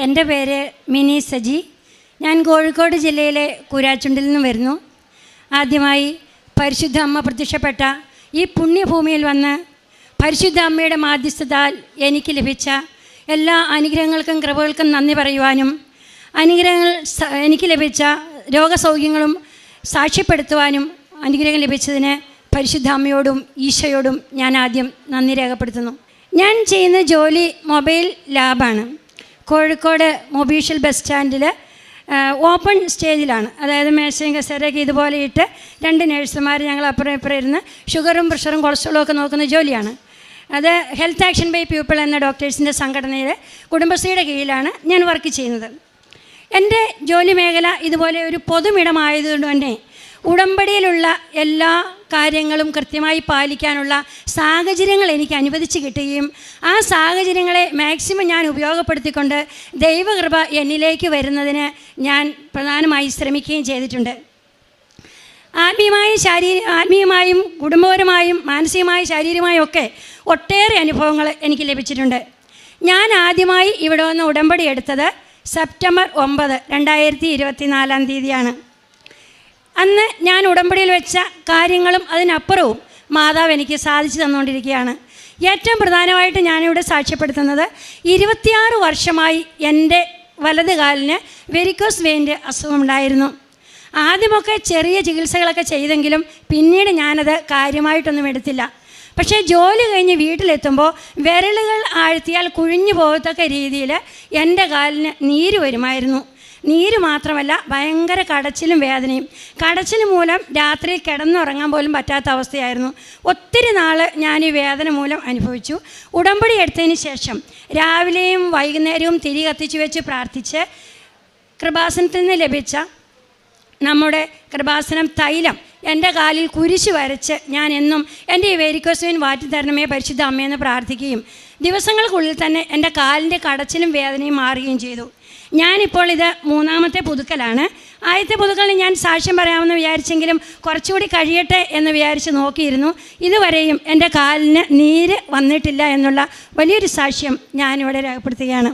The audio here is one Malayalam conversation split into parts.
എൻ്റെ പേര് മിനി സജി. ഞാൻ കോഴിക്കോട് ജില്ലയിലെ കുരാച്ചുണ്ടിൽ നിന്ന് വരുന്നു. ആദ്യമായി പരിശുദ്ധ അമ്മ പ്രത്യക്ഷപ്പെട്ട ഈ പുണ്യഭൂമിയിൽ വന്ന് പരിശുദ്ധ അമ്മയുടെ മാധ്യസ്ഥതാൽ എനിക്ക് ലഭിച്ച എല്ലാ അനുഗ്രഹങ്ങൾക്കും കൃപകൾക്കും നന്ദി പറയുവാനും അനുഗ്രഹങ്ങൾ എനിക്ക് ലഭിച്ച രോഗസൗഖ്യങ്ങളും സാക്ഷ്യപ്പെടുത്തുവാനും അനുഗ്രഹം ലഭിച്ചതിന് പരിശുദ്ധ അമ്മയോടും ഈശോയോടും ഞാൻ ആദ്യം നന്ദി രേഖപ്പെടുത്തുന്നു. ഞാൻ ചെയ്യുന്ന ജോലി മൊബൈൽ ലാബാണ്. കോഴിക്കോട് മൊബീഷ്യൽ ബസ് സ്റ്റാൻഡിൽ ഓപ്പൺ സ്റ്റേജിലാണ്. അതായത് മേശയും കസേരയൊക്കെ ഇതുപോലെ ഇട്ട് രണ്ട് നേഴ്സുമാർ ഞങ്ങൾ അപ്പുറം ഇപ്പുറം ഇരുന്ന് ഷുഗറും പ്രഷറും കൊളസ്ട്രോളും ഒക്കെ നോക്കുന്ന ജോലിയാണ്. അത് ഹെൽത്ത് ആക്ഷൻ ബൈ പീപ്പിൾ എന്ന ഡോക്ടേഴ്സിൻ്റെ സംഘടനയിൽ കുടുംബശ്രീയുടെ കീഴിലാണ് ഞാൻ വർക്ക് ചെയ്യുന്നത്. എൻ്റെ ജോലി മേഖല ഇതുപോലെ ഒരു പൊതുമിടമായതുകൊണ്ട് തന്നെ ഉടമ്പടിയിലുള്ള എല്ലാ കാര്യങ്ങളും കൃത്യമായി പാലിക്കാനുള്ള സാഹചര്യങ്ങൾ എനിക്ക് അനുവദിച്ച് കിട്ടുകയും ആ സാഹചര്യങ്ങളെ മാക്സിമം ഞാൻ ഉപയോഗപ്പെടുത്തിക്കൊണ്ട് ദൈവകൃപ എന്നിലേക്ക് വരുന്നതിന് ഞാൻ പ്രധാനമായി ശ്രമിക്കുകയും ചെയ്തിട്ടുണ്ട്. ആത്മീയമായും കുടുംബപരമായും മാനസികമായും ശാരീരികമായും ഒക്കെ ഒട്ടേറെ അനുഭവങ്ങൾ എനിക്ക് ലഭിച്ചിട്ടുണ്ട്. ഞാൻ ആദ്യമായി ഇവിടെ വന്ന് ഉടമ്പടി എടുത്തത് സെപ്റ്റംബർ 9, 2024 അന്ന് ഞാൻ ഉടമ്പടിയിൽ വെച്ച കാര്യങ്ങളും അതിനപ്പുറവും മാതാവ് എനിക്ക് സാധിച്ചു തന്നുകൊണ്ടിരിക്കുകയാണ്. ഏറ്റവും പ്രധാനമായിട്ട് ഞാനിവിടെ സാക്ഷ്യപ്പെടുത്തുന്നത് 26 വർഷമായി എൻ്റെ വലത് കാലിന് വെരിക്കോസ് വെയിൻ്റെ അസുഖമുണ്ടായിരുന്നു. ആദ്യമൊക്കെ ചെറിയ ചികിത്സകളൊക്കെ ചെയ്തെങ്കിലും പിന്നീട് ഞാനത് കാര്യമായിട്ടൊന്നും എടുത്തില്ല. പക്ഷേ ജോലി കഴിഞ്ഞ് വീട്ടിലെത്തുമ്പോൾ വിരലുകൾ ആഴ്ത്തിയാൽ കുഴിഞ്ഞു പോകത്തക്ക രീതിയിൽ എൻ്റെ കാലിന് നീര് വരുമായിരുന്നു. നീര് മാത്രമല്ല, ഭയങ്കര കടച്ചിലും വേദനയും. കടച്ചിൽ മൂലം രാത്രി കിടന്നുറങ്ങാൻ പോലും പറ്റാത്ത അവസ്ഥയായിരുന്നു. ഒത്തിരി നാൾ ഞാൻ ഈ വേദന മൂലം അനുഭവിച്ചു. ഉടമ്പടി എടുത്തതിന് ശേഷം രാവിലെയും വൈകുന്നേരവും തിരി കത്തിച്ച് വെച്ച് പ്രാർത്ഥിച്ച് കൃപാസനത്തിൽ നിന്ന് ലഭിച്ച നമ്മുടെ കൃപാസനം തൈലം എൻ്റെ കാലിൽ കുരിശ് വരച്ച് ഞാൻ എന്നും എൻ്റെ ഈ വെരിക്കോസ് വെയിൻ വാറ്റിത്തരണമേ പരിശുദ്ധ അമ്മയെന്ന് പ്രാർത്ഥിക്കുകയും ദിവസങ്ങൾക്കുള്ളിൽ തന്നെ എൻ്റെ കാലിൻ്റെ കടച്ചിലും വേദനയും മാറുകയും ചെയ്തു. ഞാനിപ്പോൾ ഇത് 3ാമത്തെ പുതുക്കലാണ്. ആദ്യത്തെ പുതുക്കലിന് ഞാൻ സാക്ഷ്യം പറയാമെന്ന് വിചാരിച്ചെങ്കിലും കുറച്ചുകൂടി കഴിയട്ടെ എന്ന് വിചാരിച്ച് നോക്കിയിരുന്നു. ഇതുവരെയും എൻ്റെ കാലിന് നീര് വന്നിട്ടില്ല എന്നുള്ള വലിയൊരു സാക്ഷ്യം ഞാനിവിടെ രേഖപ്പെടുത്തുകയാണ്.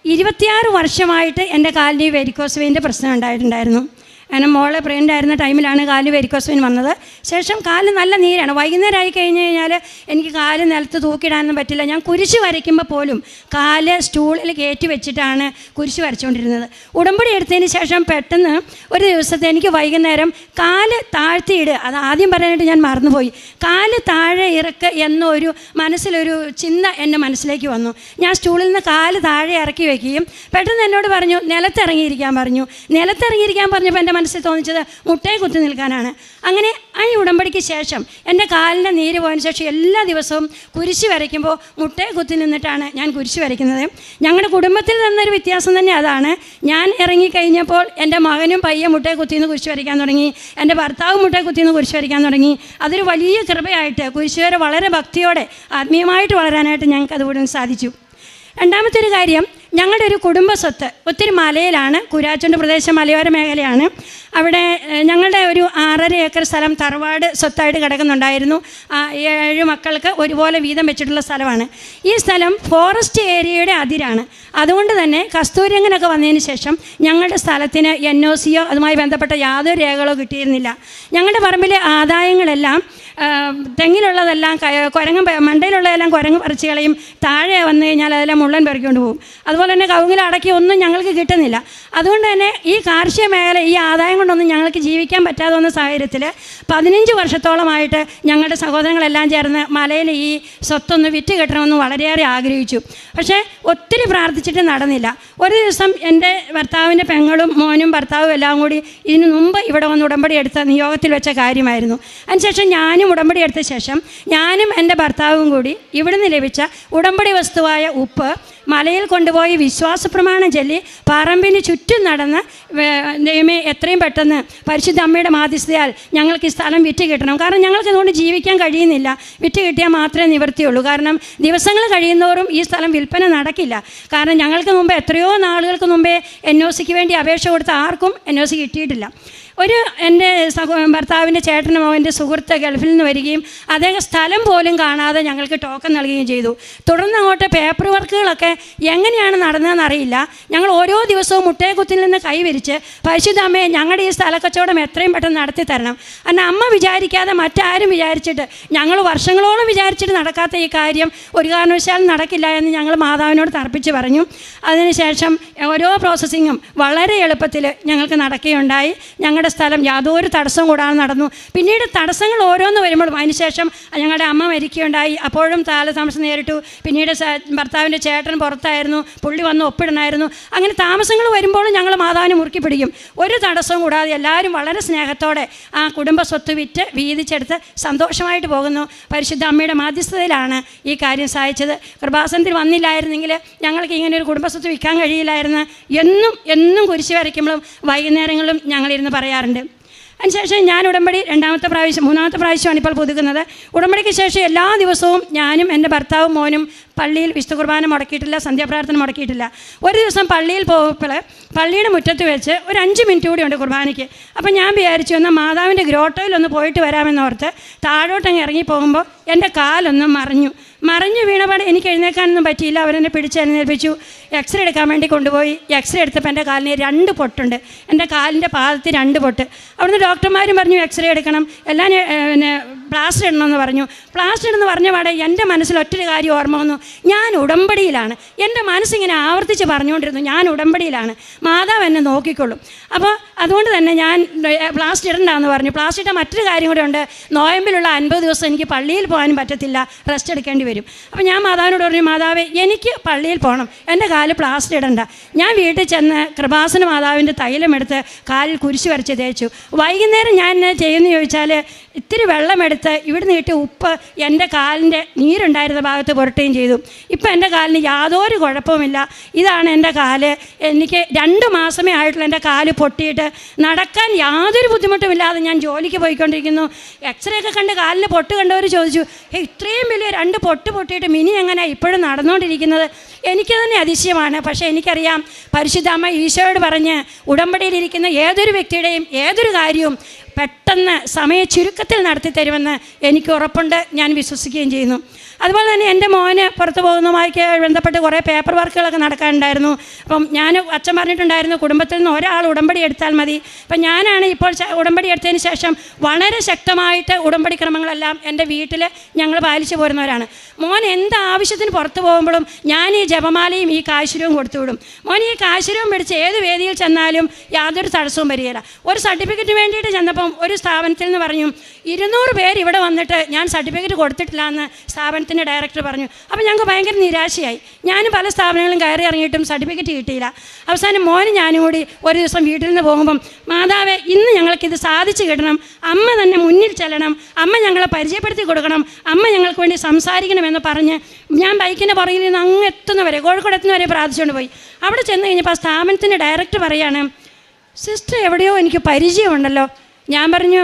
26 വർഷമായിട്ട് എൻ്റെ കാലിന് വെരിക്കോസ് വെയിൻ്റെ പ്രശ്നം ഉണ്ടായിട്ടുണ്ടായിരുന്നു. കാരണം മോളെ പ്രഗ്നൻ്റ് ആയിരുന്ന ടൈമിലാണ് കാലിന് വെരിക്കോസ് വെയിൻ വന്നത്. ശേഷം കാല് നല്ല നീരാണ്. വൈകുന്നേരം ആയി കഴിഞ്ഞ് കഴിഞ്ഞാൽ എനിക്ക് കാല് നിലത്ത് തൂക്കിയിടാനൊന്നും പറ്റില്ല. ഞാൻ കുരിശ് വരയ്ക്കുമ്പോൾ പോലും കാല് സ്റ്റൂളിൽ കയറ്റി വെച്ചിട്ടാണ് കുരിശ് വരച്ചുകൊണ്ടിരുന്നത്. ഉടമ്പടി എടുത്തതിന് ശേഷം പെട്ടെന്ന് ഒരു ദിവസത്തെ എനിക്ക് വൈകുന്നേരം കാല് താഴ്ത്തിയിടുക, അത് ആദ്യം പറയാനായിട്ട് ഞാൻ മറന്നുപോയി. കാല് താഴെ ഇറക്ക് എന്നൊരു മനസ്സിലൊരു ചിന്ത എൻ്റെ മനസ്സിലേക്ക് വന്നു. ഞാൻ സ്റ്റൂളിൽ നിന്ന് കാല് താഴെ ഇറക്കി വയ്ക്കുകയും പെട്ടെന്ന് എന്നോട് പറഞ്ഞു നിലത്തിറങ്ങിയിരിക്കാൻ പറഞ്ഞു. നിലത്തിറങ്ങിയിരിക്കാൻ പറഞ്ഞപ്പോൾ എൻ്റെ മനസ്സിൽ തോന്നിച്ചത് മുട്ടയെ കുത്തി നിൽക്കാനാണ്. അങ്ങനെ ഈ ഉടമ്പടിക്ക് ശേഷം എൻ്റെ കാലിൻ്റെ നീര് പോയതിന് ശേഷം എല്ലാ ദിവസവും കുരിശ് വരയ്ക്കുമ്പോൾ മുട്ടയെ കുത്തി നിന്നിട്ടാണ് ഞാൻ കുരിശ് വരയ്ക്കുന്നത്. ഞങ്ങളുടെ കുടുംബത്തിൽ നിന്നൊരു വ്യത്യാസം തന്നെ അതാണ്. ഞാൻ ഇറങ്ങിക്കഴിഞ്ഞപ്പോൾ എൻ്റെ മകനും പയ്യെ മുട്ടയെ കുത്തിന്ന് കുരിശ് വരയ്ക്കാൻ തുടങ്ങി. എൻ്റെ ഭർത്താവ് മുട്ടയെ കുത്തിന്ന് കുരിശ് വരയ്ക്കാൻ തുടങ്ങി. അതൊരു വലിയ കൃപയായിട്ട് കുരിശുവരെ വളരെ ഭക്തിയോടെ ആത്മീയമായിട്ട് വളരാനായിട്ട് ഞങ്ങൾക്ക് അതുകൊണ്ട് സാധിച്ചു. രണ്ടാമത്തെ ഒരു കാര്യം, ഞങ്ങളുടെ ഒരു കുടുംബ സ്വത്ത് ഒത്തിരി മലയിലാണ്. കുരാച്ചുണ്ട് പ്രദേശം മലയോര മേഖലയാണ്. അവിടെ ഞങ്ങളുടെ ഒരു 6.5 ഏക്കർ സ്ഥലം തറവാട് സ്വത്തായിട്ട് കിടക്കുന്നുണ്ടായിരുന്നു. 7 മക്കൾക്ക് ഒരുപോലെ വീതം വെച്ചിട്ടുള്ള സ്ഥലമാണ്. ഈ സ്ഥലം ഫോറസ്റ്റ് ഏരിയയുടെ അതിരാണ്. അതുകൊണ്ട് തന്നെ കസ്തൂരിരംഗനൊക്കെ വന്നതിന് ശേഷം ഞങ്ങളുടെ സ്ഥലത്തിന് NOCയോ അതുമായി ബന്ധപ്പെട്ട യാതൊരു രേഖകളോ കിട്ടിയിരുന്നില്ല. ഞങ്ങളുടെ പറമ്പിലെ ആദായങ്ങളെല്ലാം തെങ്ങിലുള്ളതെല്ലാം മണ്ടയിലുള്ളതെല്ലാം കുരങ്ങ് പറിച്ച് കളയും. താഴെ വന്നു കഴിഞ്ഞാൽ അതെല്ലാം മുള്ളൻ പെറുക്കിക്കൊണ്ട് പോകും. അതുപോലെ തന്നെ കവുങ്ങിൽ അടക്കി ഒന്നും ഞങ്ങൾക്ക് കിട്ടുന്നില്ല. അതുകൊണ്ട് തന്നെ ഈ കാർഷിക മേഖല ഈ ആദായം കൊണ്ടൊന്നും ഞങ്ങൾക്ക് ജീവിക്കാൻ പറ്റാതെ വന്ന സാഹചര്യത്തിൽ 15 വർഷത്തോളമായിട്ട് ഞങ്ങളുടെ സഹോദരങ്ങളെല്ലാം ചേർന്ന് മലയിൽ ഈ സ്വത്തൊന്ന് വിറ്റ് കെട്ടണമെന്ന് വളരെയേറെ ആഗ്രഹിച്ചു. പക്ഷേ ഒത്തിരി പ്രാർത്ഥിച്ചിട്ട് നടന്നില്ല. ഒരു ദിവസം എൻ്റെ ഭർത്താവിൻ്റെ പെങ്ങളും മോനും ഭർത്താവും എല്ലാം കൂടി ഇതിനു മുമ്പ് ഇവിടെ വന്ന് ഉടമ്പടി എടുത്ത നിയോഗത്തിൽ വെച്ച കാര്യമായിരുന്നു. അതിനുശേഷം ഞാനും ഉടമ്പടി എടുത്ത ശേഷം ഞാനും എൻ്റെ ഭർത്താവും കൂടി ഇവിടുന്ന് ലഭിച്ച ഉടമ്പടി വസ്തുവായ ഉപ്പ് മലയിൽ കൊണ്ടുപോയി വിശ്വാസ പ്രമാണം ചൊല്ലി പറമ്പിന് ചുറ്റും നടന്ന് ദൈവമേ എത്രയും പെട്ടെന്ന് പരിശുദ്ധ അമ്മയുടെ മാധ്യസ്ഥയാൽ ഞങ്ങൾക്ക് ഈ സ്ഥലം വിറ്റ് കിട്ടണം. കാരണം ഞങ്ങൾക്ക് അതുകൊണ്ട് ജീവിക്കാൻ കഴിയുന്നില്ല. വിറ്റ് കിട്ടിയാൽ മാത്രമേ നിവൃത്തിയുള്ളൂ. കാരണം ദിവസങ്ങൾ കഴിയുന്നവരും ഈ സ്ഥലം വിൽപ്പന നടക്കില്ല. കാരണം ഞങ്ങൾക്ക് മുമ്പേ എത്രയോ നാളുകൾക്ക് മുമ്പേ NOCക്ക് വേണ്ടി അപേക്ഷ കൊടുത്ത ആർക്കും NOC കിട്ടിയിട്ടില്ല. എൻ്റെ ഭർത്താവിൻ്റെ ചേട്ടനും അവൻ്റെ സുഹൃത്ത് ഗൾഫിൽ നിന്ന് വരികയും അദ്ദേഹം സ്ഥലം പോലും കാണാതെ ഞങ്ങൾക്ക് ടോക്കൺ നൽകുകയും ചെയ്തു. തുടർന്ന് അങ്ങോട്ട് പേപ്പർ വർക്കുകളൊക്കെ എങ്ങനെയാണ് നടന്നതെന്ന് അറിയില്ല. ഞങ്ങൾ ഓരോ ദിവസവും മുട്ടയക്കുത്തിൽ നിന്ന് കൈവരിച്ച് പരിശുദ്ധ അമ്മയെ ഞങ്ങളുടെ ഈ സ്ഥലക്കച്ചവടം എത്രയും പെട്ടെന്ന് നടത്തി തരണം. കാരണം അമ്മ വിചാരിക്കാതെ മറ്റാരും വിചാരിച്ചിട്ട്, ഞങ്ങൾ വർഷങ്ങളോളം വിചാരിച്ചിട്ട് നടക്കാത്ത ഈ കാര്യം ഒരു കാരണവശാലും നടക്കില്ല എന്ന് ഞങ്ങൾ മാതാവിനോട് തർപ്പിച്ച് പറഞ്ഞു. അതിനുശേഷം ഓരോ പ്രോസസ്സിങ്ങും വളരെ എളുപ്പത്തിൽ ഞങ്ങൾക്ക് നടക്കുകയുണ്ടായി. ഞങ്ങളുടെ സ്ഥലം യാതൊരു തടസ്സവും കൂടാതെ നടന്നു. പിന്നീട് തടസ്സങ്ങൾ ഓരോന്ന് വരുമ്പോഴും, അതിനുശേഷം ഞങ്ങളുടെ അമ്മ മരിക്കുകയുണ്ടായി. അപ്പോഴും താമസം നേരിട്ടു. പിന്നീട് ഭർത്താവിൻ്റെ ചേട്ടൻ പുറത്തായിരുന്നു, പുള്ളി വന്ന് ഒപ്പിടണമായിരുന്നു. അങ്ങനെ താമസങ്ങൾ വരുമ്പോഴും ഞങ്ങൾ മാതാവിനെ മുറുക്കി പിടിക്കും. ഒരു തടസ്സവും കൂടാതെ എല്ലാവരും വളരെ സ്നേഹത്തോടെ ആ കുടുംബ സ്വത്ത് വിറ്റ് വീതിച്ചെടുത്ത് സന്തോഷമായിട്ട് പോകുന്നു. പരിശുദ്ധ അമ്മയുടെ മാധ്യസ്ഥതയിലാണ് ഈ കാര്യം സാധിച്ചത്. കൃപാസനത്തിൽ വന്നില്ലായിരുന്നെങ്കിൽ ഞങ്ങൾക്ക് ഇങ്ങനെ ഒരു കുടുംബസ്വത്ത് വിൽക്കാൻ കഴിയില്ലായിരുന്നു. എന്നും കുരിശ് വരയ്ക്കുമ്പോഴും വൈകുന്നേരങ്ങളിലും ഞങ്ങളിരുന്ന് പറയാറുണ്ട്. അതിനുശേഷം ഞാൻ ഉടമ്പടി മൂന്നാമത്തെ പ്രാവശ്യമാണ് ഇപ്പോൾ പുതുക്കുന്നത്. ഉടമ്പടിക്ക് ശേഷം എല്ലാ ദിവസവും ഞാനും എൻ്റെ ഭർത്താവും മോനും പള്ളിയിൽ വിശുദ്ധ കുർബാന മുടക്കിയിട്ടില്ല, സന്ധ്യാപ്രാർത്ഥന മുടക്കിയിട്ടില്ല. ഒരു ദിവസം പള്ളിയിൽ പോകുമ്പോൾ പള്ളിയുടെ മുറ്റത്ത് വെച്ച് ഒരു 5 മിനിറ്റ് കൂടി ഉണ്ട് കുർബാനയ്ക്ക്. അപ്പം ഞാൻ വിചാരിച്ചു എന്നാൽ മാതാവിൻ്റെ ഗ്രോട്ടോയിലൊന്ന് പോയിട്ട് വരാമെന്നോർത്ത് താഴോട്ടങ്ങ് ഇറങ്ങി പോകുമ്പോൾ എൻ്റെ കാലൊന്നും മറിഞ്ഞു വീണപാടെ എനിക്ക് എഴുന്നേക്കാനൊന്നും പറ്റിയില്ല. അവരെന്നെ പിടിച്ചെഴുന്നേൽപ്പിച്ചു. എക്സ്റേ എടുക്കാൻ വേണ്ടി കൊണ്ടുപോയി. എക്സ്റേ എടുത്തപ്പോൾ എൻ്റെ കാലിന് 2 പൊട്ടുണ്ട്. എൻ്റെ കാലിൻ്റെ പാദത്തിൽ 2 പൊട്ട്. അവിടുന്ന് ഡോക്ടർമാരും പറഞ്ഞു എക്സ്റേ എടുക്കണം, എല്ലാം പ്ലാസ്റ്റർ ഇടണമെന്ന് പറഞ്ഞു. പ്ലാസ്റ്റർ ഇടുന്ന പറഞ്ഞ പാടെ എൻ്റെ മനസ്സിൽ ഒറ്റൊരു കാര്യം ഓർമ്മ വന്നു, ഞാൻ ഉടമ്പടിയിലാണ്. എൻ്റെ മനസ്സിങ്ങനെ ആവർത്തിച്ച് പറഞ്ഞുകൊണ്ടിരുന്നു, ഞാൻ ഉടമ്പടിയിലാണ്, മാതാവ് എന്നെ നോക്കിക്കൊള്ളും. അപ്പോൾ അതുകൊണ്ട് തന്നെ ഞാൻ പ്ലാസ്റ്റർ ഇടണ്ടെന്ന് പറഞ്ഞു. പ്ലാസ്റ്റർ ഇട്ടാൽ മറ്റൊരു കാര്യം കൂടെ ഉണ്ട്, നോയമ്പിലുള്ള 50 ദിവസം എനിക്ക് പള്ളിയിൽ പോകാനും പറ്റത്തില്ല, റെസ്റ്റ് എടുക്കേണ്ടി വരും. അപ്പോൾ ഞാൻ മാതാവിനോട് പറഞ്ഞു, മാതാവേ എനിക്ക് പള്ളിയിൽ പോകണം, എൻ്റെ കാല് പ്ലാസ്റ്റർ ഇടണ്ട. ഞാൻ വീട്ടിൽ ചെന്ന് കൃപാസന മാതാവിൻ്റെ തൈലമെടുത്ത് കാലിൽ കുരിശ് വരച്ച് തേച്ചു. വൈകുന്നേരം ഞാൻ എന്നെ ചെയ്യുമെന്ന് ചോദിച്ചാൽ ഇത്തിരി വെള്ളമെടുത്ത് ഇവിടുന്ന് കിട്ടിയ ഉപ്പ് എൻ്റെ കാലിൻ്റെ നീരുണ്ടായിരുന്ന ഭാഗത്ത് പുരട്ടുകയും ചെയ്തു. ഇപ്പം എൻ്റെ കാലിന് യാതൊരു കുഴപ്പവുമില്ല. ഇതാണ് എൻ്റെ കാല്. എനിക്ക് 2 മാസമേ ആയിട്ടുള്ള എൻ്റെ കാല് പൊട്ടിയിട്ട് നടക്കാൻ യാതൊരു ബുദ്ധിമുട്ടുമില്ലാതെ ഞാൻ ജോലിക്ക് പോയിക്കൊണ്ടിരിക്കുന്നു. എക്സ്റേ ഒക്കെ കണ്ട് കാലിന് പൊട്ട് കണ്ടവർ ചോദിച്ചു, ഇത്രയും വലിയ 2 പൊട്ട് പൊട്ടിയിട്ട് മിനി എങ്ങനെയാണ് ഇപ്പോഴും നടന്നുകൊണ്ടിരിക്കുന്നത്? എനിക്ക് തന്നെ അതിശയമാണ്. പക്ഷേ എനിക്കറിയാം പരിശുദ്ധ അമ്മ ഈശോയോട് പറഞ്ഞ് ഉടമ്പടിയിലിരിക്കുന്ന ഏതൊരു വ്യക്തിയുടെയും ഏതൊരു കാര്യവും പെട്ടെന്ന് സമയ ചുരുക്കത്തിൽ നടത്തി തരുമെന്ന് എനിക്ക് ഉറപ്പുണ്ട്, ഞാൻ വിശ്വസിക്കുകയും ചെയ്യുന്നു. അതുപോലെ തന്നെ എൻ്റെ മോന് പുറത്ത് പോകുന്നതുമായി ബന്ധപ്പെട്ട് കുറേ പേപ്പർ വർക്കുകളൊക്കെ നടക്കാനുണ്ടായിരുന്നു. അപ്പം അച്ഛൻ പറഞ്ഞിട്ടുണ്ടായിരുന്നു കുടുംബത്തിൽ നിന്ന് ഒരാൾ ഉടമ്പടി എടുത്താൽ മതി. അപ്പം ഞാനാണ് ഇപ്പോൾ ഉടമ്പടി എടുത്തതിന് ശേഷം വളരെ ശക്തമായിട്ട് ഉടമ്പടി ക്രമങ്ങളെല്ലാം എൻ്റെ വീട്ടിൽ ഞങ്ങൾ പാലിച്ചു പോരുന്നവരാണ്. മോൻ എന്ത് ആവശ്യത്തിന് പുറത്ത് പോകുമ്പോഴും ഞാൻ ഈ ജപമാലയും ഈ കാശുരവും കൊടുത്തുവിടും. മോൻ ഈ കാശുരവും പിടിച്ച് ഏത് വേദിയിൽ ചെന്നാലും യാതൊരു തടസ്സവും വരികയില്ല. ഒരു സർട്ടിഫിക്കറ്റ് വേണ്ടിയിട്ട് ചെന്നപ്പം ഒരു സ്ഥാപനത്തിൽ നിന്ന് പറഞ്ഞു 200 പേര് ഇവിടെ വന്നിട്ട് ഞാൻ സർട്ടിഫിക്കറ്റ് കൊടുത്തിട്ടില്ല എന്ന് സ്ഥാപനത്തിൻ്റെ ഡയറക്ടർ പറഞ്ഞു. അപ്പോൾ ഞങ്ങൾക്ക് ഭയങ്കര നിരാശയായി. ഞാനും പല സ്ഥാപനങ്ങളും കയറി ഇറങ്ങിയിട്ടും സർട്ടിഫിക്കറ്റ് കിട്ടിയില്ല. അവസാനം മോനും ഞാനും കൂടി ഒരു ദിവസം വീട്ടിൽ നിന്ന് പോകുമ്പം, മാതാവേ ഇന്ന് ഞങ്ങൾക്കിത് സാധിച്ചു കിട്ടണം, അമ്മ തന്നെ മുന്നിൽ ചെല്ലണം, അമ്മ ഞങ്ങളെ പരിചയപ്പെടുത്തി കൊടുക്കണം, അമ്മ ഞങ്ങൾക്ക് വേണ്ടി സംസാരിക്കണമെന്ന് പറഞ്ഞ് ഞാൻ ബൈക്കിൻ്റെ പുറകിൽ നിന്ന് അങ്ങ് എത്തുന്നവരെ, കോഴിക്കോട് എത്തുന്നവരെ പ്രാർത്ഥിച്ചുകൊണ്ട് പോയി. അവിടെ ചെന്ന് കഴിഞ്ഞപ്പോൾ ആ സ്ഥാപനത്തിൻ്റെ ഡയറക്ടർ പറയാണ്, സിസ്റ്റർ എവിടെയോ എനിക്ക് പരിചയമുണ്ടല്ലോ. ഞാൻ പറഞ്ഞു,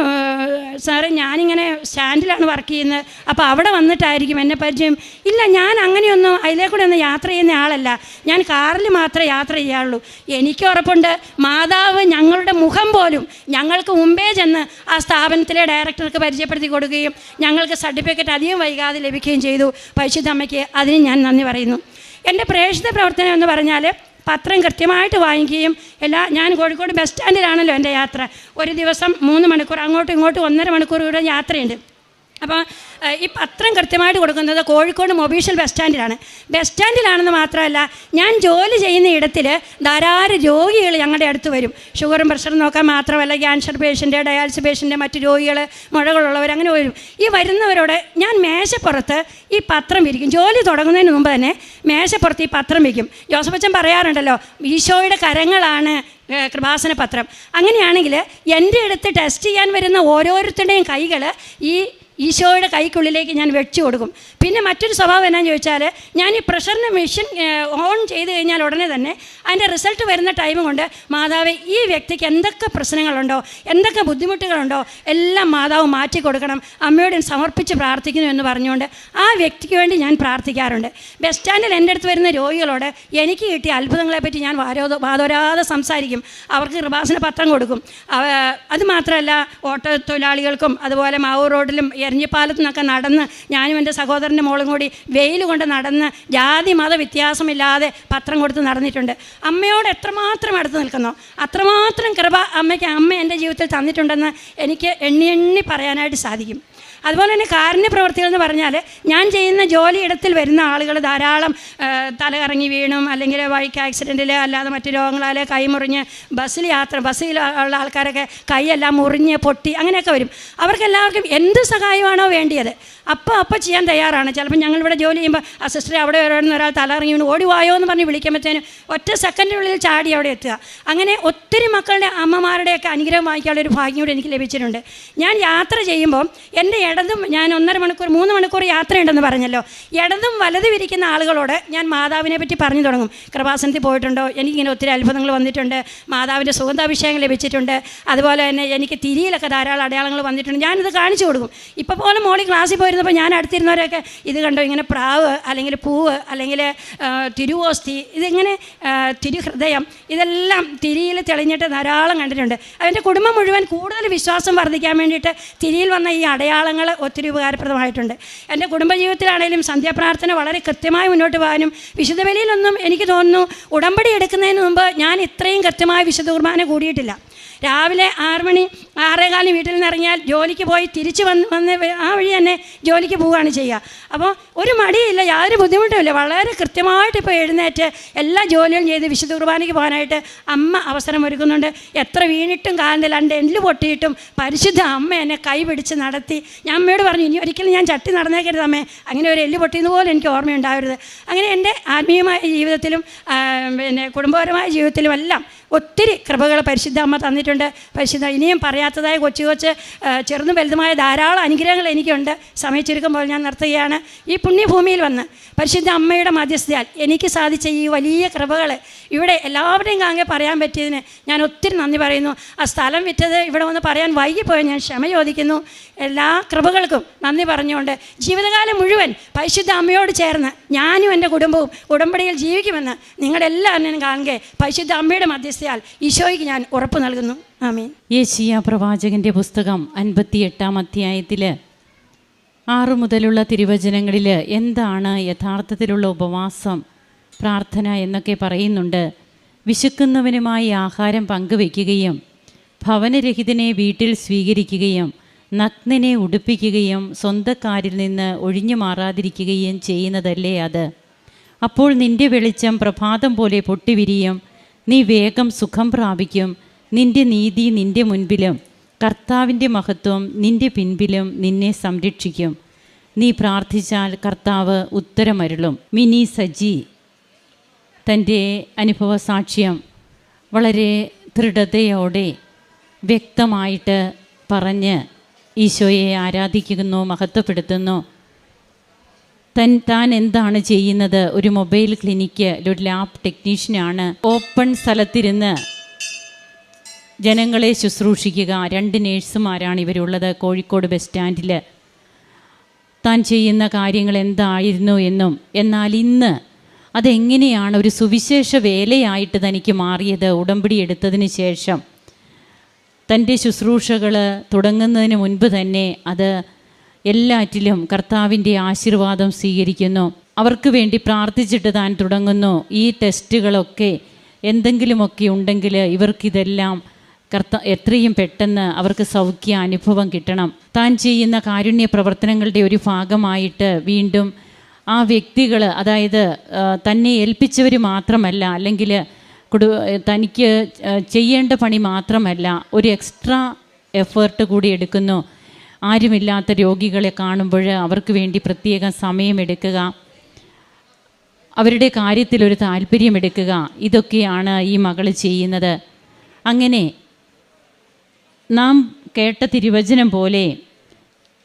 സാറേ ഞാനിങ്ങനെ സ്റ്റാൻഡിലാണ് വർക്ക് ചെയ്യുന്നത്, അപ്പോൾ അവിടെ വന്നിട്ടായിരിക്കും എന്നെ പരിചയം. ഇല്ല, ഞാൻ അങ്ങനെയൊന്നും അതിലേക്കൂടെ ഒന്നും യാത്ര ചെയ്യുന്ന ആളല്ല, ഞാൻ കാറിൽ മാത്രമേ യാത്ര ചെയ്യാറുള്ളൂ. എനിക്ക് ഉറപ്പുണ്ട് മാതാവ് ഞങ്ങളുടെ മുഖം പോലും ഞങ്ങൾക്ക് മുമ്പേ ചെന്ന് ആ സ്ഥാപനത്തിലെ ഡയറക്ടർക്ക് പരിചയപ്പെടുത്തി കൊടുക്കുകയും ഞങ്ങൾക്ക് സർട്ടിഫിക്കറ്റ് അധികം വൈകാതെ ലഭിക്കുകയും ചെയ്തു. പരിശുദ്ധ അമ്മയ്ക്ക് അതിന് ഞാൻ നന്ദി പറയുന്നു. എൻ്റെ പ്രേക്ഷിത പ്രവർത്തനം എന്ന് പറഞ്ഞാൽ പത്രം കൃത്യമായിട്ട് വാങ്ങിക്കുകയും ഞാൻ കോഴിക്കോട് ബസ് സ്റ്റാൻഡിലാണല്ലോ എൻ്റെ യാത്ര. ഒരു ദിവസം 3 മണിക്കൂർ അങ്ങോട്ടും ഇങ്ങോട്ടും 1.5 മണിക്കൂർ കൂടെ യാത്രയുണ്ട്. അപ്പോൾ ഈ പത്രം കൃത്യമായിട്ട് കൊടുക്കുന്നത് കോഴിക്കോട് മൊബീഷ്യൽ ബസ് സ്റ്റാൻഡിലാണ്. ബസ് സ്റ്റാൻഡിലാണെന്ന് മാത്രമല്ല, ഞാൻ ജോലി ചെയ്യുന്ന ഇടത്തിൽ ധാരാളം രോഗികൾ ഞങ്ങളുടെ അടുത്ത് വരും. ഷുഗറും പ്രഷറും നോക്കാൻ മാത്രമല്ല, ക്യാൻസർ പേഷ്യൻ്റ്, ഡയാലിസിസ് പേഷ്യൻ്റ്, മറ്റ് രോഗികൾ, മുഴകളുള്ളവർ, അങ്ങനെ വരും. ഈ വരുന്നവരോട് ഞാൻ മേശപ്പുറത്ത് ഈ പത്രം വിരിക്കും. ജോലി തുടങ്ങുന്നതിന് മുമ്പ് തന്നെ മേശപ്പുറത്ത് ഈ പത്രം വയ്ക്കും. ജോസഫ് അച്ഛൻ പറയാറുണ്ടല്ലോ, ഈശോയുടെ കരങ്ങളാണ് കൃപാസന പത്രം. അങ്ങനെയാണെങ്കിൽ എൻ്റെ അടുത്ത് ടെസ്റ്റ് ചെയ്യാൻ വരുന്ന ഓരോരുത്തരുടെയും കൈകൾ ഈ ഈശോയുടെ കൈക്കുള്ളിലേക്ക് ഞാൻ വെച്ചു കൊടുക്കും. പിന്നെ മറ്റൊരു സ്വഭാവം എന്നാന്ന് ചോദിച്ചാൽ, ഞാൻ ഈ പ്രഷറിൻ്റെ മെഷീൻ ഓൺ ചെയ്ത് കഴിഞ്ഞാൽ ഉടനെ തന്നെ അതിൻ്റെ റിസൾട്ട് വരുന്ന ടൈം കൊണ്ട് മാതാവ് ഈ വ്യക്തിക്ക് എന്തൊക്കെ പ്രശ്നങ്ങളുണ്ടോ, എന്തൊക്കെ ബുദ്ധിമുട്ടുകളുണ്ടോ എല്ലാം മാതാവ് മാറ്റി കൊടുക്കണം, അമ്മയോട് സമർപ്പിച്ച് പ്രാർത്ഥിക്കുന്നു എന്ന് പറഞ്ഞുകൊണ്ട് ആ വ്യക്തിക്ക് വേണ്ടി ഞാൻ പ്രാർത്ഥിക്കാറുണ്ട്. ബസ് സ്റ്റാൻഡിൽ എൻ്റെ അടുത്ത് വരുന്ന രോഗികളോട് എനിക്ക് കിട്ടിയ അത്ഭുതങ്ങളെപ്പറ്റി ഞാൻ വാതോരാതെ സംസാരിക്കും. അവർക്ക് കൃപാസന പത്രം കൊടുക്കും. അതുമാത്രമല്ല, ഓട്ടോ തൊഴിലാളികൾക്കും അതുപോലെ മാവൂർ റോഡിലും എരഞ്ഞിപ്പാലത്തു നിന്നൊക്കെ നടന്ന് ഞാനും എൻ്റെ സഹോദരൻ്റെ മോളും കൂടി വെയിൽ കൊണ്ട് നടന്ന് ജാതി മത വ്യത്യാസമില്ലാതെ പത്രം കൊടുത്ത് നടന്നിട്ടുണ്ട്. അമ്മയോട് എത്രമാത്രം അടുത്ത് നിൽക്കുന്നോ അത്രമാത്രം കൃപ അമ്മ എൻ്റെ ജീവിതത്തിൽ തന്നിട്ടുണ്ടെന്ന് എനിക്ക് എണ്ണി പറയാനായിട്ട് സാധിക്കും. അതുപോലെ തന്നെ കാരുണ്യ പ്രവർത്തികൾ എന്ന് പറഞ്ഞാൽ, ഞാൻ ചെയ്യുന്ന ജോലിയിടത്തിൽ വരുന്ന ആളുകൾ ധാരാളം തലകറങ്ങി വീണും അല്ലെങ്കിൽ ബൈക്ക് ആക്സിഡൻറ്റിൽ അല്ലാതെ മറ്റു രോഗങ്ങളാൽ കൈമുറിഞ്ഞ് ബസ്സിലുള്ള ആൾക്കാരൊക്കെ കൈയെല്ലാം മുറിഞ്ഞ് പൊട്ടി അങ്ങനെയൊക്കെ വരും. അവർക്കെല്ലാവർക്കും എന്ത് സഹായമാണോ വേണ്ടിയത് അപ്പം ചെയ്യാൻ തയ്യാറാണ്. ചിലപ്പോൾ ഞങ്ങളിവിടെ ജോലി ചെയ്യുമ്പോൾ ആ സിസ്റ്റർ അവിടെ ഒരാൾ തലകറങ്ങി വീണ് ഓടി വായോ എന്ന് പറഞ്ഞ് വിളിക്കുമ്പോഴത്തേനും ഒറ്റ സെക്കൻഡിനുള്ളിൽ ചാടി അവിടെ എത്തുക. അങ്ങനെ ഒത്തിരി മക്കളുടെ അമ്മമാരുടെയൊക്കെ അനുഗ്രഹം വാങ്ങിക്കാനുള്ള ഒരു ഭാഗ്യം കൂടി എനിക്ക് ലഭിച്ചിട്ടുണ്ട്. ഞാൻ യാത്ര ചെയ്യുമ്പോൾ എൻ്റെ ഇടതും, ഞാൻ 1.5 മണിക്കൂർ 3 മണിക്കൂർ യാത്രയുണ്ടെന്ന് പറഞ്ഞല്ലോ, ഇടതും വലതും ഇരിക്കുന്ന ആളുകളോട് ഞാൻ മാതാവിനെ പറ്റി പറഞ്ഞു തുടങ്ങും. കൃപാസനത്തിൽ പോയിട്ടുണ്ടോ, എനിക്കിങ്ങനെ ഒത്തിരി അത്ഭുതങ്ങൾ വന്നിട്ടുണ്ട്, മാതാവിൻ്റെ സുഗന്ധാഭിഷേകം ലഭിച്ചിട്ടുണ്ട്, അതുപോലെ തന്നെ എനിക്ക് തിരിയിലൊക്കെ ധാരാളം അടയാളങ്ങൾ വന്നിട്ടുണ്ട്, ഞാനിത് കാണിച്ചു കൊടുക്കും. ഇപ്പോൾ പോലെ മോളി ക്ലാസ്സിൽ പോയിരുന്നപ്പോൾ ഞാൻ അടുത്തിരുന്നവരൊക്കെ ഇത് കണ്ടോ, ഇങ്ങനെ പ്രാവ് അല്ലെങ്കിൽ പൂവ് അല്ലെങ്കിൽ തിരുവോസ്തി, ഇതിങ്ങനെ തിരുഹൃദയം, ഇതെല്ലാം തിരിയിൽ തെളിഞ്ഞിട്ട് ധാരാളം കണ്ടിട്ടുണ്ട്. അതിൻ്റെ കുടുംബം മുഴുവൻ കൂടുതൽ വിശ്വാസം വർദ്ധിക്കാൻ വേണ്ടിയിട്ട് തിരിയിൽ വന്ന ഈ അടയാളങ്ങൾ ഒത്തിരി ഉപകാരപ്രദമായിട്ടുണ്ട്. എൻ്റെ കുടുംബജീവിതത്തിലാണെങ്കിലും സന്ധ്യാപ്രാർത്ഥന വളരെ കൃത്യമായി മുന്നോട്ട് പോകാനും, വിശുദ്ധ ബലിയിലൊന്നും എനിക്ക് തോന്നുന്നു ഉടമ്പടി എടുക്കുന്നതിന് മുമ്പ് ഞാൻ ഇത്രയും കൃത്യമായ വിശുദ്ധ കുർബാന കൂടിയിട്ടില്ല. രാവിലെ 6 മണി 6:15 വീട്ടിൽ നിന്ന് ഇറങ്ങിയാൽ ജോലിക്ക് പോയി തിരിച്ച് വന്ന് ആ വഴി തന്നെ ജോലിക്ക് പോവുകയാണ് ചെയ്യുക. അപ്പോൾ ഒരു മടിയില്ല, യാതൊരു ബുദ്ധിമുട്ടുമില്ല. വളരെ കൃത്യമായിട്ട് ഇപ്പോൾ എഴുന്നേറ്റ് എല്ലാ ജോലിയും ചെയ്ത് വിശുദ്ധ കുർബാനയ്ക്ക് പോകാനായിട്ട് അമ്മ അവസരം ഒരുക്കുന്നുണ്ട്. എത്ര വീണിട്ടും കാലിൻ്റെ 2 എല്ല് പൊട്ടിയിട്ടും പരിശുദ്ധ അമ്മ എന്നെ കൈ പിടിച്ച് നടത്തി. ഞാൻ അമ്മയോട് പറഞ്ഞു, ഇനി ഒരിക്കലും ഞാൻ ചട്ടി നടന്നേക്കരുത് അമ്മേ, അങ്ങനെ ഒരു എല്ല് പൊട്ടിയെന്ന് പോലും എനിക്ക് ഓർമ്മയുണ്ടാവരുത്. അങ്ങനെ എൻ്റെ ആത്മീയമായ ജീവിതത്തിലും പിന്നെ കുടുംബപരമായ ജീവിതത്തിലും എല്ലാം ഒത്തിരി കൃപകൾ പരിശുദ്ധ അമ്മ തന്നിട്ടുണ്ട്. പരിശുദ്ധ ഇനിയും പറയാത്തതായ കൊച്ചു ചെറുതും വലുതുമായ ധാരാളം അനുഗ്രഹങ്ങൾ എനിക്കുണ്ട്. സമയം ചുരുക്കുമ്പോൾ ഞാൻ നിർത്തുകയാണ്. ഈ പുണ്യഭൂമിയിൽ വന്ന് പരിശുദ്ധ അമ്മയുടെ മധ്യസ്ഥയാൽ എനിക്ക് സാധിച്ച ഈ വലിയ കൃപകൾ ഇവിടെ എല്ലാവരുടെയും കാങ്ങെ പറയാൻ പറ്റിയതിന് ഞാൻ ഒത്തിരി നന്ദി പറയുന്നു. ആ സ്ഥലം വിറ്റത് ഇവിടെ വന്ന് പറയാൻ വൈകിപ്പോയി, ഞാൻ ക്ഷമ ചോദിക്കുന്നു. എല്ലാ കൃപകൾക്കും നന്ദി പറഞ്ഞുകൊണ്ട് ജീവിതകാലം മുഴുവൻ പരിശുദ്ധ അമ്മയോട് ചേർന്ന് ഞാനും എൻ്റെ കുടുംബവും ഉടമ്പടിയിൽ ജീവിക്കുമെന്ന് നിങ്ങളെല്ലാവരും കാണുക പരിശുദ്ധ അമ്മയുടെ മധ്യസ്ഥയാൽ ഈശോയ്ക്ക് ഞാൻ ഉറപ്പ് നൽകുന്നു. ആമീൻ. യെശയ്യാ പ്രവാചകൻ്റെ പുസ്തകം 58-ാം അധ്യായത്തിൽ 6 മുതലുള്ള തിരുവചനങ്ങളിൽ എന്താണ് യഥാർത്ഥത്തിലുള്ള ഉപവാസം, പ്രാർത്ഥന എന്നൊക്കെ പറയുന്നുണ്ട്. വിശക്കുന്നവനുമായി ആഹാരം പങ്കുവയ്ക്കുകയും ഭവനരഹിതനെ വീട്ടിൽ സ്വീകരിക്കുകയും നഗ്നനെ ഉടുപ്പിക്കുകയും സ്വന്തക്കാരിൽ നിന്ന് ഒഴിഞ്ഞു മാറാതിരിക്കുകയും ചെയ്യുന്നതല്ലേ അത്. അപ്പോൾ നിന്റെ വെളിച്ചം പ്രഭാതം പോലെ പൊട്ടിവിരിയും, നീ വേഗം സുഖം പ്രാപിക്കും. നിന്റെ നീതി നിന്റെ മുൻപിലും കർത്താവിൻ്റെ മഹത്വം നിന്റെ പിൻപിലും നിന്നെ സംരക്ഷിക്കും. നീ പ്രാർത്ഥിച്ചാൽ കർത്താവ് ഉത്തരമരുളും. മിനി സജി തൻ്റെ അനുഭവ സാക്ഷ്യം വളരെ ദൃഢതയോടെ വ്യക്തമായിട്ട് പറഞ്ഞ് ഈശോയെ ആരാധിക്കുന്നു, മഹത്വപ്പെടുത്തുന്നു. താൻ എന്താണ് ചെയ്യുന്നത്? ഒരു മൊബൈൽ ക്ലിനിക്ക്, ഒരു ലാബ് ടെക്നീഷ്യനാണ്. ഓപ്പൺ സ്ഥലത്തിരുന്ന് ജനങ്ങളെ ശുശ്രൂഷിക്കുക. 2 നേഴ്സുമാരാണ് ഇവരുള്ളത് കോഴിക്കോട് ബസ് സ്റ്റാൻഡിൽ. താൻ ചെയ്യുന്ന കാര്യങ്ങൾ എന്തായിരുന്നു എന്നും, എന്നാൽ ഇന്ന് അതെങ്ങനെയാണ് ഒരു സുവിശേഷ വേലയായിട്ട് തനിക്ക് മാറിയത് ഉടമ്പടി എടുത്തതിന് ശേഷം. തൻ്റെ ശുശ്രൂഷകൾ തുടങ്ങുന്നതിന് മുൻപ് തന്നെ അത് എല്ലാറ്റിലും കർത്താവിൻ്റെ ആശീർവാദം സ്വീകരിക്കുന്നു. അവർക്ക് വേണ്ടി പ്രാർത്ഥിച്ചിട്ട് താൻ തുടങ്ങുന്നു. ഈ ടെസ്റ്റുകളൊക്കെ എന്തെങ്കിലുമൊക്കെ ഉണ്ടെങ്കിൽ ഇവർക്കിതെല്ലാം എത്രയും പെട്ടെന്ന് അവർക്ക് സൗഖ്യ അനുഭവം കിട്ടണം. താൻ ചെയ്യുന്ന കാരുണ്യ പ്രവർത്തനങ്ങളുടെ ഒരു ഭാഗമായിട്ട് വീണ്ടും ആ വ്യക്തികൾ, അതായത് തന്നെ ഏൽപ്പിച്ചവർ മാത്രമല്ല, അല്ലെങ്കിൽ തനിക്ക് ചെയ്യേണ്ട പണി മാത്രമല്ല, ഒരു എക്സ്ട്രാ എഫേർട്ട് കൂടി എടുക്കുന്നു. ആരുമില്ലാത്ത രോഗികളെ കാണുമ്പോൾ അവർക്ക് വേണ്ടി പ്രത്യേകം സമയമെടുക്കുക, അവരുടെ കാര്യത്തിലൊരു താല്പര്യമെടുക്കുക, ഇതൊക്കെയാണ് ഈ മകൾ ചെയ്യുന്നത്. അങ്ങനെ നാം കേട്ട തിരുവചനം പോലെ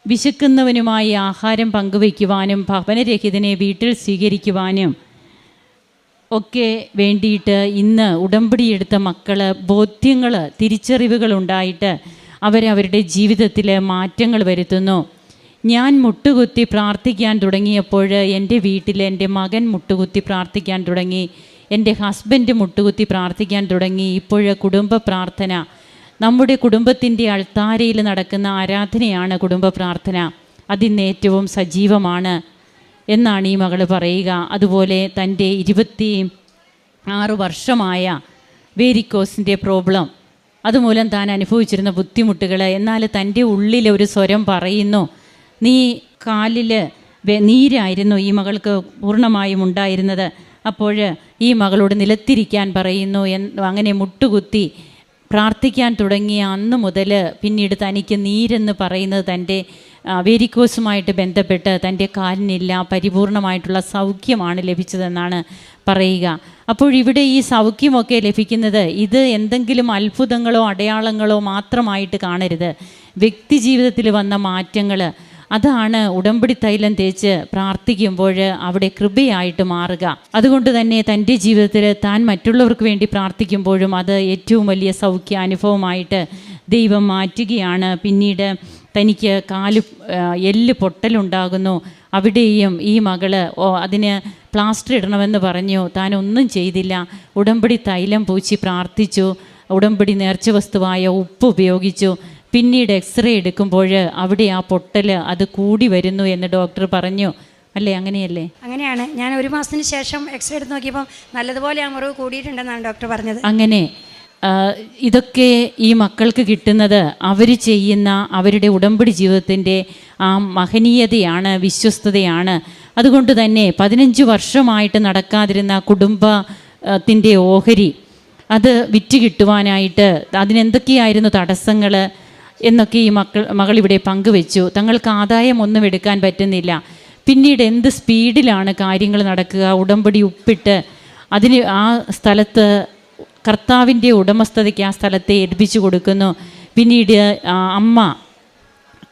വിശക്കുന്നവനുമായി ആഹാരം പങ്കുവയ്ക്കുവാനും ഭവനരഹിതനെ വീട്ടിൽ സ്വീകരിക്കുവാനും ഒക്കെ വേണ്ടിയിട്ട് ഇന്ന് ഉടമ്പടിയെടുത്ത മക്കൾ ബോധ്യങ്ങൾ, തിരിച്ചറിവുകളുണ്ടായിട്ട് അവരവരുടെ ജീവിതത്തിൽ മാറ്റങ്ങൾ വരുത്തുന്നു. ഞാൻ മുട്ടുകുത്തി പ്രാർത്ഥിക്കാൻ തുടങ്ങിയപ്പോൾ എൻ്റെ വീട്ടിൽ എൻ്റെ മകൻ മുട്ടുകുത്തി പ്രാർത്ഥിക്കാൻ തുടങ്ങി, എൻ്റെ ഹസ്ബൻഡ് മുട്ടുകുത്തി പ്രാർത്ഥിക്കാൻ തുടങ്ങി. ഇപ്പോൾ കുടുംബ പ്രാർത്ഥന, നമ്മുടെ കുടുംബത്തിൻ്റെ അൾത്താരയിൽ നടക്കുന്ന ആരാധനയാണ് കുടുംബ പ്രാർത്ഥന. അതിന്ന് ഏറ്റവും സജീവമാണ് എന്നാണ് ഈ മകൾ പറയുക. അതുപോലെ തൻ്റെ 26 വർഷമായ വേരിക്കോസിൻ്റെ പ്രോബ്ലം, അതുമൂലം താൻ അനുഭവിച്ചിരുന്ന ബുദ്ധിമുട്ടുകൾ, എന്നാൽ തൻ്റെ ഉള്ളിൽ ഒരു സ്വരം പറയുന്നു, നീ കാലിൽ നീരായിരുന്നു ഈ മകൾക്ക് പൂർണ്ണമായും ഉണ്ടായിരുന്നത്. അപ്പോൾ ഈ മകളോട് നിലത്തിരിക്കാൻ പറയുന്നു. അങ്ങനെ മുട്ടുകുത്തി പ്രാർത്ഥിക്കാൻ തുടങ്ങിയ അന്ന് മുതൽ പിന്നീട് തനിക്ക് നീരെന്ന് പറയുന്നത് തൻ്റെ വേരിക്കോസുമായിട്ട് ബന്ധപ്പെട്ട് തൻ്റെ കാലിനില്ല, പരിപൂർണമായിട്ടുള്ള സൗഖ്യമാണ് ലഭിച്ചതെന്നാണ് പറയുക. അപ്പോൾ ഇവിടെ ഈ സൗഖ്യമൊക്കെ ലഭിക്കുന്നത് ഇത് എന്തെങ്കിലും അത്ഭുതങ്ങളോ അടയാളങ്ങളോ മാത്രമായിട്ട് കാണരുത്. വ്യക്തി ജീവിതത്തിൽ വന്ന മാറ്റങ്ങൾ, അതാണ് ഉടമ്പടി തൈലം തേച്ച് പ്രാർത്ഥിക്കുമ്പോൾ അവിടെ കൃപയായിട്ട് മാറുക. അതുകൊണ്ട് തന്നെ തൻ്റെ ജീവിതത്തിൽ താൻ മറ്റുള്ളവർക്ക് വേണ്ടി പ്രാർത്ഥിക്കുമ്പോഴും അത് ഏറ്റവും വലിയ സൗഖ്യ അനുഭവമായിട്ട് ദൈവം മാറ്റുകയാണ്. പിന്നീട് തനിക്ക് എല്ല് പൊട്ടലുണ്ടാകുന്നു. അവിടെയും ഈ മകള് അതിന് പ്ലാസ്റ്റർ ഇടണമെന്ന് പറഞ്ഞു. താൻ ഒന്നും ചെയ്തില്ല. ഉടമ്പടി തൈലം പൂച്ചി പ്രാർത്ഥിച്ചു. ഉടമ്പടി നേർച്ച വസ്തുവായ ഉപ്പ് ഉപയോഗിച്ചു. പിന്നീട് എക്സ്റേ എടുക്കുമ്പോൾ അവിടെ ആ പൊട്ടൽ അത് കൂടി വരുന്നു എന്ന് ഡോക്ടർ പറഞ്ഞു. അല്ലേ, അങ്ങനെയല്ലേ? അങ്ങനെയാണ്. ഞാൻ 1 മാസത്തിന് ശേഷം എക്സ്റേ എടുത്ത് നോക്കിയപ്പോൾ നല്ലതുപോലെ ആ മുറിവ് കൂടിയിട്ടുണ്ടെന്നാണ് ഡോക്ടർ പറഞ്ഞത്. അങ്ങനെ ഇതൊക്കെ ഈ മക്കൾക്ക് കിട്ടുന്നത് അവർ ചെയ്യുന്ന അവരുടെ ഉടമ്പടി ജീവിതത്തിൻ്റെ ആ മഹനീയതയാണ്, വിശ്വസ്തതയാണ്. അതുകൊണ്ട് തന്നെ 15 വർഷമായിട്ട് നടക്കാതിരുന്ന കുടുംബത്തിൻ്റെ ഓഹരി അത് വിറ്റ് കിട്ടുവാനായിട്ട് അതിനെന്തൊക്കെയായിരുന്നു തടസ്സങ്ങൾ എന്നൊക്കെ ഈ മകളിവിടെ പങ്കുവെച്ചു. തങ്ങൾക്ക് ആദായം ഒന്നും എടുക്കാൻ പറ്റുന്നില്ല. പിന്നീട് എന്ത് സ്പീഡിലാണ് കാര്യങ്ങൾ നടക്കുക. ഉടമ്പടി ഉപ്പിട്ട് അതിന് ആ സ്ഥലത്ത് കർത്താവിൻ്റെ ഉടമസ്ഥതയ്ക്ക് ആ സ്ഥലത്തെ ഏൽപ്പിച്ചു കൊടുക്കുന്നു. പിന്നീട് അമ്മ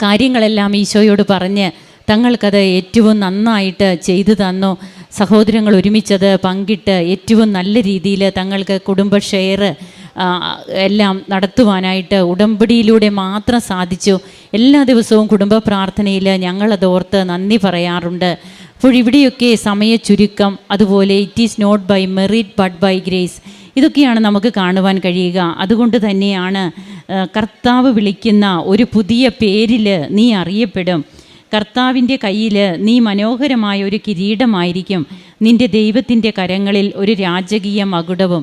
കാര്യങ്ങളെല്ലാം ഈശോയോട് പറഞ്ഞ് തങ്ങൾക്കത് ഏറ്റവും നന്നായിട്ട് ചെയ്തു തന്നു. സഹോദരങ്ങൾ ഒരുമിച്ചത് പങ്കിട്ട് ഏറ്റവും നല്ല രീതിയിൽ തങ്ങൾക്ക് കുടുംബ ഷെയർ എല്ലാം നടത്തുവാനായിട്ട് ഉടമ്പടിയിലൂടെ മാത്രം സാധിച്ചു. എല്ലാ ദിവസവും കുടുംബ പ്രാർത്ഥനയിൽ ഞങ്ങളത് ഓർത്ത് നന്ദി പറയാറുണ്ട്. അപ്പോൾ ഇവിടെയൊക്കെ സമയ ചുരുക്കം, അതുപോലെ it is not by merit but by grace, ഇതൊക്കെയാണ് നമുക്ക് കാണുവാൻ കഴിയുക. അതുകൊണ്ട് തന്നെയാണ് കർത്താവ് വിളിക്കുന്ന ഒരു പുതിയ പേരിൽ നീ അറിയപ്പെടും. കർത്താവിൻ്റെ കയ്യിൽ നീ മനോഹരമായ ഒരു കിരീടമായിരിക്കും. നിൻ്റെ ദൈവത്തിൻ്റെ കരങ്ങളിൽ ഒരു രാജകീയ മകുടവും.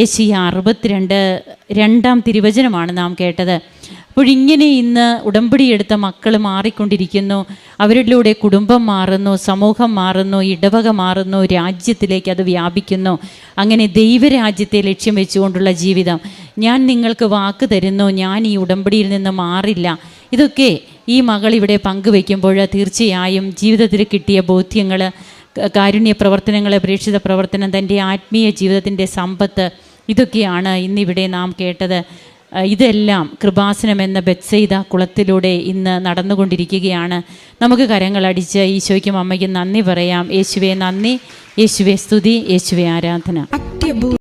ഏശയ്യ 62:2 തിരുവചനമാണ് നാം കേട്ടത്. അപ്പോഴിങ്ങനെ ഇന്ന് ഉടമ്പടിയെടുത്ത മക്കൾ മാറിക്കൊണ്ടിരിക്കുന്നു. അവരിലൂടെ കുടുംബം മാറുന്നു, സമൂഹം മാറുന്നു, ഇടവക മാറുന്നു, രാജ്യത്തിലേക്ക് അത് വ്യാപിക്കുന്നു. അങ്ങനെ ദൈവരാജ്യത്തെ ലക്ഷ്യം വെച്ചുകൊണ്ടുള്ള ജീവിതം. ഞാൻ നിങ്ങൾക്ക് വാക്ക് തരുന്നു, ഞാൻ ഈ ഉടമ്പടിയിൽ നിന്ന് മാറില്ല. ഇതൊക്കെ ഈ മകൾ ഇവിടെ പങ്കുവെക്കുമ്പോൾ തീർച്ചയായും ജീവിതത്തിൽ കിട്ടിയ ബോധ്യങ്ങൾ, കാരുണ്യ പ്രവർത്തനങ്ങൾ, പ്രേക്ഷിത പ്രവർത്തനം, തൻ്റെ ആത്മീയ ജീവിതത്തിൻ്റെ സമ്പത്ത്, ഇതൊക്കെയാണ് ഇന്നിവിടെ നാം കേട്ടത്. ഇതെല്ലാം കൃപാസനം എന്ന ബെത്സൈദ കുളത്തിലൂടെ ഇന്ന് നടന്നുകൊണ്ടിരിക്കുകയാണ്. നമുക്ക് കരങ്ങളടിച്ച് ഈശോയ്ക്കും അമ്മയ്ക്കും നന്ദി പറയാം. യേശുവേ നന്ദി, യേശുവേ സ്തുതി, യേശുവേ ആരാധന.